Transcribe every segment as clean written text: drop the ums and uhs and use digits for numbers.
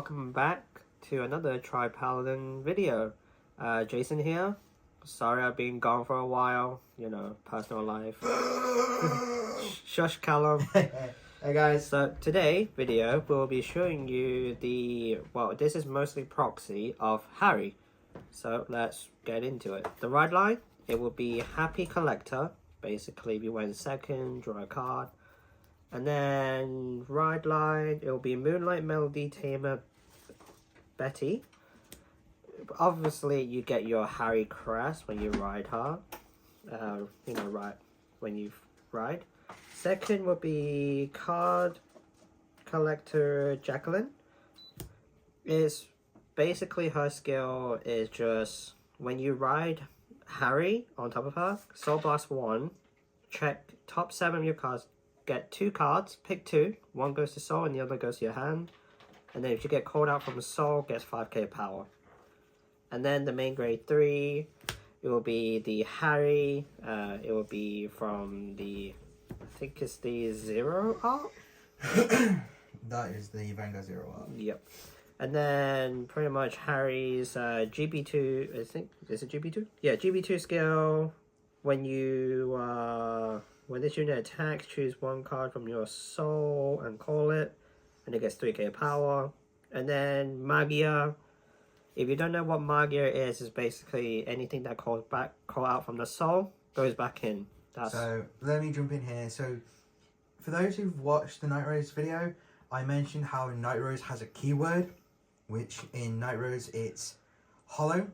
welcome back to another Tri-Paladin video. Jason here. Sorry I've been gone for a while, you know, personal life. Shush Callum. Hey guys. So today video we'll be showing you this is mostly proxy of Harri. So let's get into it. The ride line, it will be Happy Collector. Basically if you went second, draw a card. And then ride line, it will be Moonlight Melody Tamer Betty. Obviously you get your Harri crest when you ride her. When you ride. Second will be Card Collector Jacqueline. Is basically her skill is just when you ride Harri on top of her, Soul Blast 1, check top 7 of your cards, get 2 cards, pick 2, one goes to Soul and the other goes to your hand. And then if you get called out from Soul, gets 5k power. And then the main grade 3, it will be the Harri, it will be from the, I think it's the Zero art? That is the Vanguard Zero art. Yep. And then pretty much Harri's GB2, I think, is it GB2? Yeah, GB2 skill, when you, when this unit attacks, choose one card from your Soul and call it, and it gets 3k power. And then Magia, if you don't know what Magia is, it's basically anything that call out from the Soul, goes back in. So, let me jump in here. So, for those who've watched the Night Rose video, I mentioned how Night Rose has a keyword, which in Night Rose it's hollow.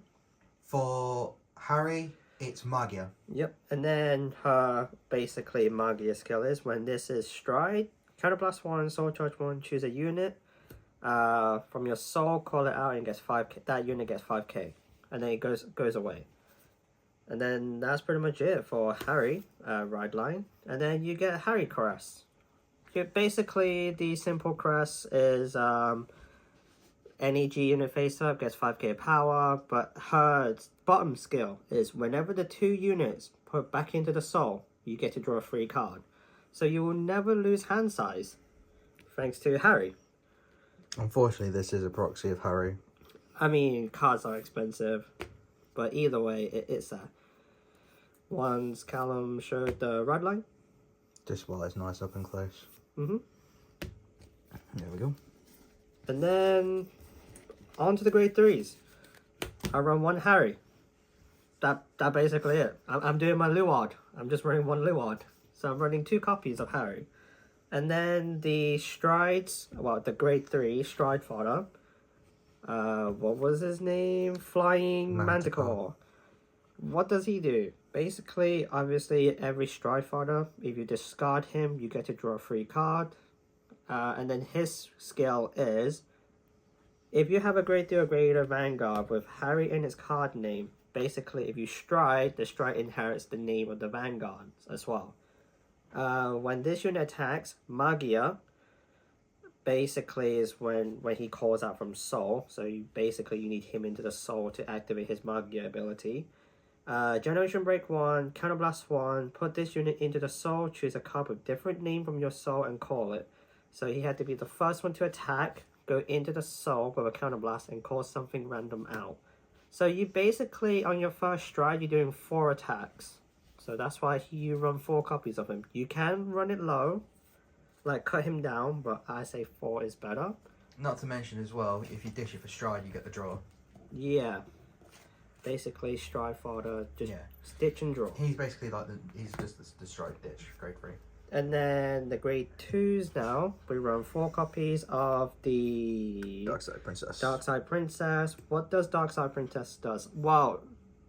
For Harri, it's Magia. Yep, and then her basically Magia skill is when this is Stride, Counterblast 1, Soul Charge 1, choose a unit. From your Soul, call it out and gets 5k. That unit gets 5k, and then it goes away. And then that's pretty much it for Harri ride line. And then you get Harri crest. Basically, the simple crest is any G unit face up gets 5k power, but her bottom skill is whenever the 2 units put back into the Soul, you get to draw a free card. So you will never lose hand size, thanks to Harri. Unfortunately, this is a proxy of Harri. I mean, cards are expensive, but either way, it's that. Once Callum showed the ride line. Just while it's nice up and close. Mm-hmm. There we go. And then on to the grade 3s. I run 1 Harri. That basically it. I'm doing my Luard. I'm just running 1 Luard. So I'm running 2 copies of Harri. And then the Strides, well, the grade 3 Stride fodder. What was his name? Flying Manticore. What does he do? Basically, obviously, every Stride fodder, if you discard him, you get to draw a free card. And then his skill is, if you have a grade 3 or greater Vanguard with Harri in its card name, basically, if you Stride, the Stride inherits the name of the Vanguard as well. When this unit attacks, Magia, basically is when he calls out from Soul. So you need him into the Soul to activate his Magia ability. Generation Break 1, Counterblast 1, put this unit into the Soul, choose a card with different name from your Soul and call it. So he had to be the first one to attack, go into the Soul with a Counterblast and call something random out. So you basically, on your first Stride, you're doing 4 attacks. So that's why you run 4 copies of him. You can run it low, like cut him down, but I say 4 is better. Not to mention as well, if you dish it for Stride, you get the draw. Yeah. Basically, Stride fodder, just stitch and draw. He's basically like he's just the Stride ditch, grade 3. And then the grade 2s now, we run 4 copies of the Darkside Princess. Darkside Princess. What does Darkside Princess does? Well,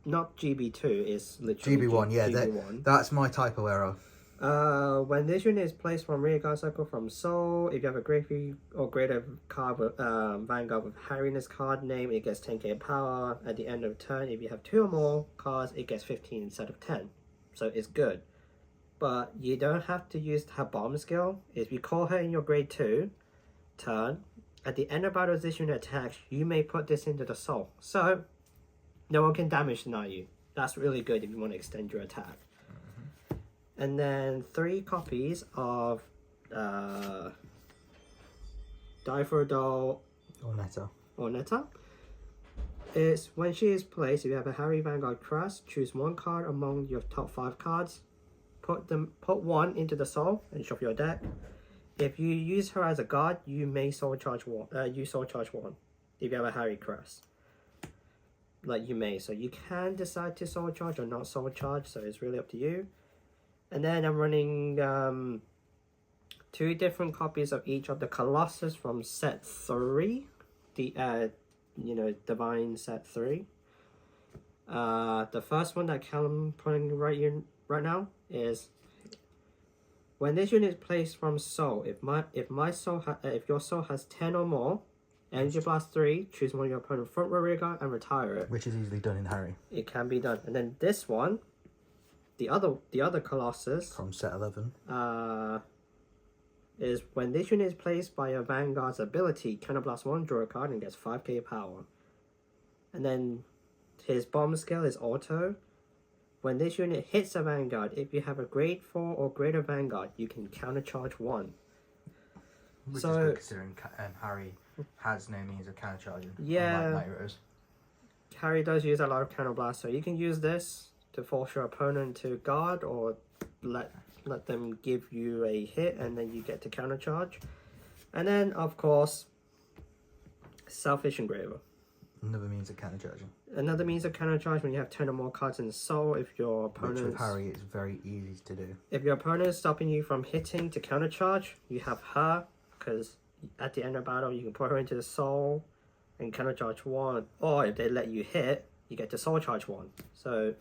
not GB2, it's literally GB1, yeah, GB1. That's my typo error. When this unit is placed from rear guard circle from Soul, if you have a grade 3 or greater card with Vanguard with Harri in its card name, it gets 10k power. At the end of turn, if you have 2 or more cards, it gets 15 instead of 10. So it's good. But you don't have to use her bomb skill. If you call her in your grade 2 turn, at the end of battle, this unit attacks, you may put this into the Soul. So no one can damage deny you. That's really good if you want to extend your attack. And then 3 copies of Die for a Doll Or Netta. Is when she is placed, if you have a Harri Vanguard crest, choose one card among your top 5 cards. Put one into the soul and shuffle your deck. If you use her as a guard, you may soul charge one. You soul charge one. If you have a Harri crest, like you may, so you can decide to soul charge or not soul charge. So it's really up to you. And then I'm running 2 different copies of each of the Colossus from set 3, the Divine set 3. The first one that I'm putting right now is when this unit is placed from soul. If your soul has 10 or more, energy blast 3. Choose one of your opponent's front row rear guard and retire it. which is easily done in Harri. It can be done. And then this one, the other Colossus From set 11. Is when this unit is placed by your Vanguard's ability, counterblast 1, draw a card, and gets 5k power. And then his bomb skill is auto. When this unit hits a Vanguard, if you have a grade 4 or greater Vanguard, you can countercharge 1. Which So- is good considering Harri has no means of countercharging. Yeah. Unlike Night Rose. Harri does use a lot of counterblast, so you can use this to force your opponent to guard or let them give you a hit and then you get to countercharge. And then, of course, Selfish Engraver. Another means of countercharging. Another means of countercharge when you have 10 or more cards in soul. If your Which with opponent Harri is very easy to do. if your opponent is stopping you from hitting to countercharge, you have her, because at the end of battle you can put her into the soul and countercharge 1. Or if they let you hit, you get to soul charge 1. So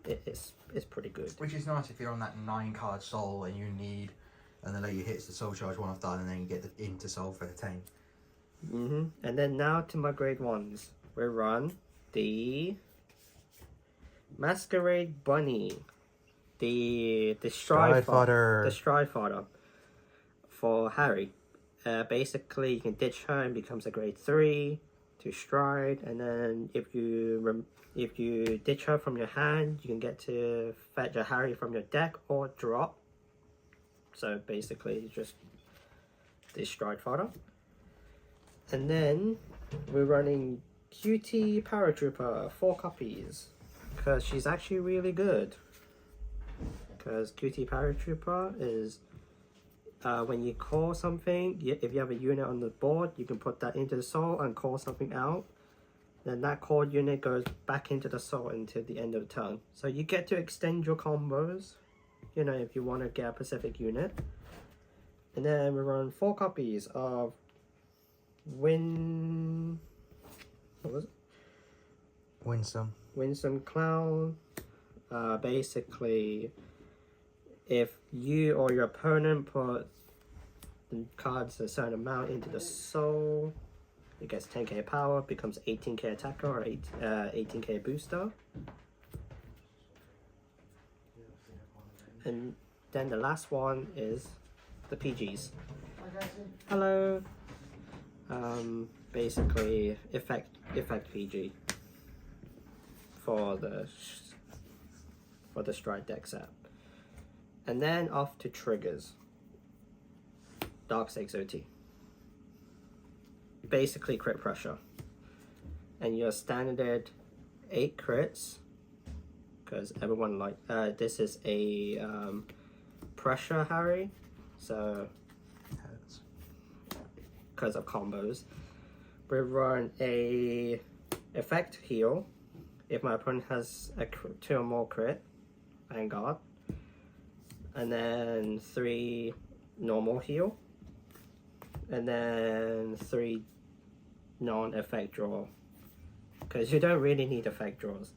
it's pretty good. Which is nice if you're on that 9-card soul and they let you hit the soul charge 1 off that, and then you get into soul for the 10. And then now to my grade 1s. We run the Masquerade Bunny, the Stride Fodder. The Stride Fodder for Harri. Basically, you can ditch her and becomes a grade 3 to Stride, and then if you ditch her from your hand, you can get to fetch a Harri from your deck or drop. So basically, just the Stride Fodder. And then we're running QT Paratrooper, 4 copies, because she's actually really good. Because QT Paratrooper is when you call something, if you have a unit on the board, you can put that into the soul and call something out. Then that called unit goes back into the soul until the end of the turn. So you get to extend your combos, if you want to get a specific unit. And then we run 4 copies of Winsome Clown. Basically, if you or your opponent put the cards a certain amount into the soul, it gets 10k power, becomes 18k attacker or 18k booster. And then the last one is the PGs. Hello. Basically effect PG for the Stride deck set. And then off to triggers. Dark Stakes OT. Basically crit pressure. And your standard 8 crits, because everyone this is a pressure Harri, so because of combos. We run a effect heal if my opponent has a 2 or more crit, Vanguard, and then 3 normal heal, and then 3 non-effect draw, because you don't really need effect draws.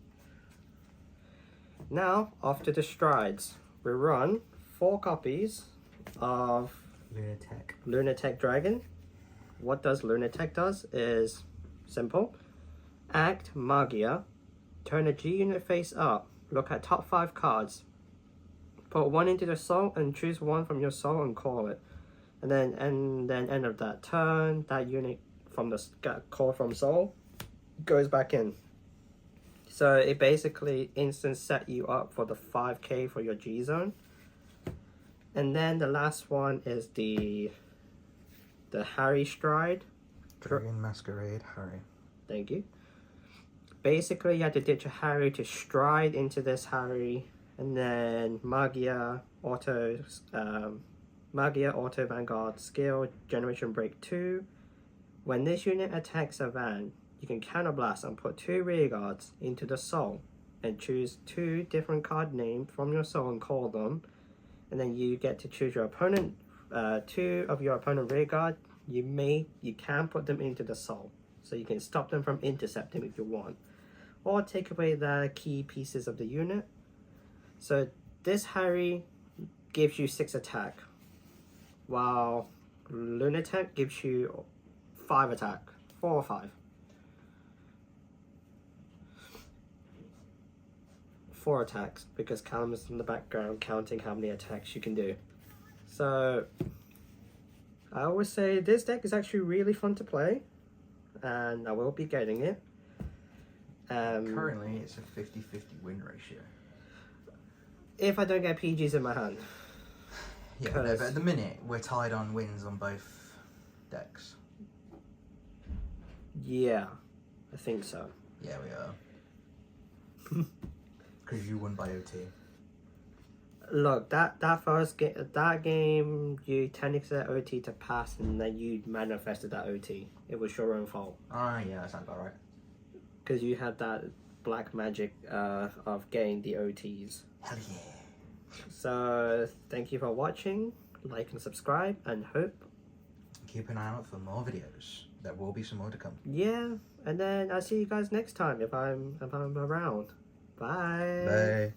Now, after the strides, we run 4 copies of Lunatech Dragon. What does Lunatech does is simple. Act Magia. Turn a G unit face up. Look at top 5 cards. Put 1 into the soul and choose 1 from your soul and call it. And then end of that turn, that unit from the call from soul goes back in. So it basically instant set you up for the 5k for your G zone. And then the last one is the the Harri Stride. Dragon Masquerade Harry. Thank you. Basically, you have to ditch a Harry to stride into this Harry, and then Magia Auto Vanguard skill Generation Break 2. When this unit attacks a van, you can counterblast and put 2 rear guards into the soul, and choose 2 different card names from your soul and call them, and then you get to choose your opponent. 2 of your opponent rear guard. You can put them into the soul, so you can stop them from intercepting if you want, or take away the key pieces of the unit. So this Harry gives you 6 attack, while Lunatic gives you 5 attack, 4 or 5. 4 attacks, because Callum is in the background counting how many attacks you can do. So I always say this deck is actually really fun to play, and I will be getting it. Currently, it's a 50-50 win ratio. If I don't get PGs in my hand. Yeah, no, but at the minute, we're tied on wins on both decks. Yeah, I think so. Yeah, we are. Because you won by OT. Look, that game, you technically said OT to pass, and then you manifested that OT. It was your own fault. Ah, yeah, that sounds about right. Because you had that black magic of getting the OTs. Hell yeah. So, thank you for watching. Like and subscribe, and hope. Keep an eye out for more videos. There will be some more to come. Yeah, and then I'll see you guys next time if I'm around. Bye. Bye.